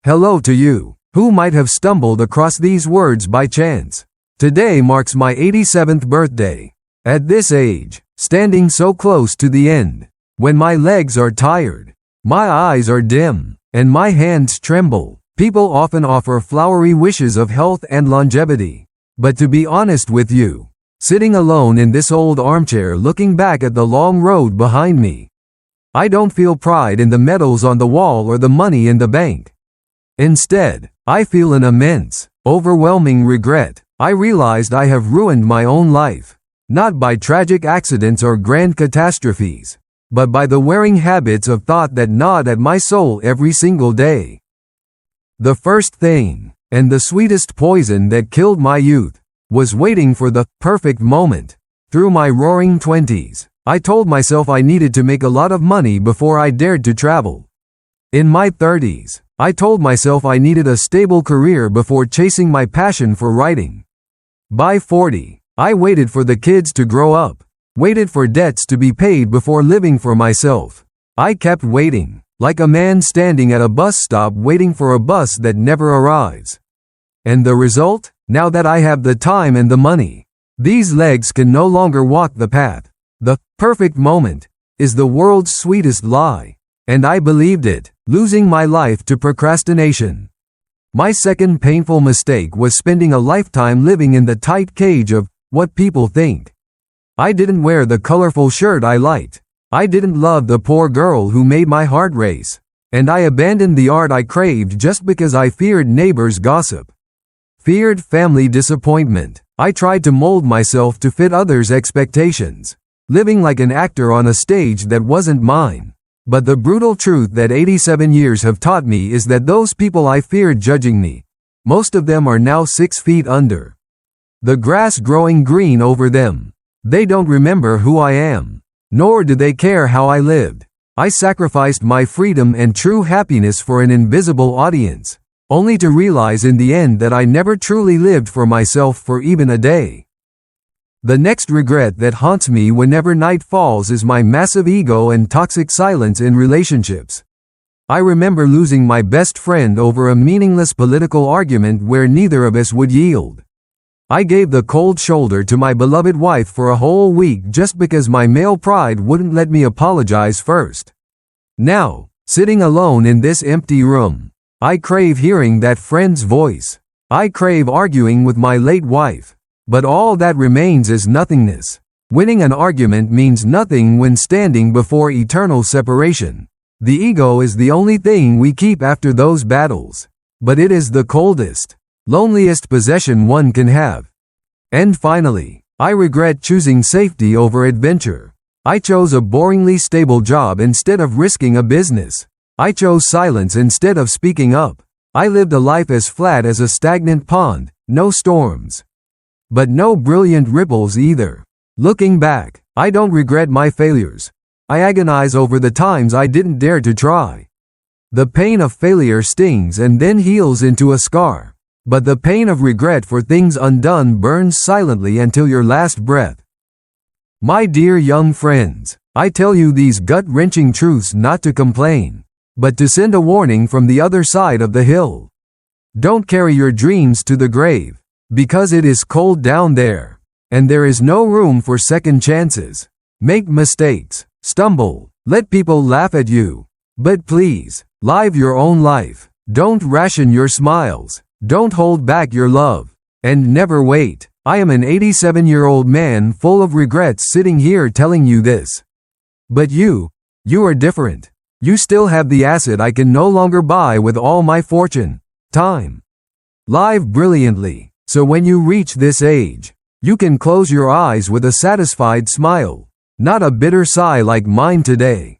Hello to you, who might have stumbled across these words by chance. Today marks my 87th birthday. At this age, standing so close to the end, when my legs are tired, my eyes are dim, and my hands tremble, people often offer flowery wishes of health and longevity. But to be honest with you, sitting alone in this old armchair looking back at the long road behind me, I don't feel pride in the medals on the wall or the money in the bank. Instead, I feel an immense, overwhelming regret. I realized I have ruined my own life, not by tragic accidents or grand catastrophes, but by the wearing habits of thought that gnawed at my soul every single day. The first thing, and the sweetest poison that killed my youth, was waiting for the perfect moment. Through my roaring 20s, I told myself I needed to make a lot of money before I dared to travel. In my 30s, I told myself I needed a stable career before chasing my passion for writing. By 40, I waited for the kids to grow up, waited for debts to be paid before living for myself. I kept waiting, like a man standing at a bus stop waiting for a bus that never arrives. And the result? Now that I have the time and the money, these legs can no longer walk the path. The perfect moment is the world's sweetest lie. And I believed it, losing my life to procrastination. My second painful mistake was spending a lifetime living in the tight cage of what people think. I didn't wear the colorful shirt I liked. I didn't love the poor girl who made my heart race. And I abandoned the art I craved just because I feared neighbors' gossip. Feared family disappointment. I tried to mold myself to fit others' expectations, living like an actor on a stage that wasn't mine. But the brutal truth that 87 years have taught me is that those people I feared judging me, most of them are now 6 feet under the grass growing green over them. They don't remember who I am, nor do they care how I lived. I sacrificed my freedom and true happiness for an invisible audience, only to realize in the end that I never truly lived for myself for even a day. The next regret that haunts me whenever night falls is my massive ego and toxic silence in relationships. I remember losing my best friend over a meaningless political argument where neither of us would yield. I gave the cold shoulder to my beloved wife for a whole week just because my male pride wouldn't let me apologize first. Now, sitting alone in this empty room, I crave hearing that friend's voice. I crave arguing with my late wife. But all that remains is nothingness. Winning an argument means nothing when standing before eternal separation. The ego is the only thing we keep after those battles. But it is the coldest, loneliest possession one can have. And finally, I regret choosing safety over adventure. I chose a boringly stable job instead of risking a business. I chose silence instead of speaking up. I lived a life as flat as a stagnant pond, no storms, but no brilliant ripples either. Looking back, I don't regret my failures. I agonize over the times I didn't dare to try. The pain of failure stings and then heals into a scar. But the pain of regret for things undone burns silently until your last breath. My dear young friends, I tell you these gut-wrenching truths not to complain, but to send a warning from the other side of the hill. Don't carry your dreams to the grave, because it is cold down there, and there is no room for second chances. Make mistakes, stumble, let people laugh at you. But please, live your own life. Don't ration your smiles. Don't hold back your love. And never wait. I am an 87-year-old man full of regrets sitting here telling you this. But you are different. You still have the asset I can no longer buy with all my fortune, time. Live brilliantly. So when you reach this age, you can close your eyes with a satisfied smile, not a bitter sigh like mine today.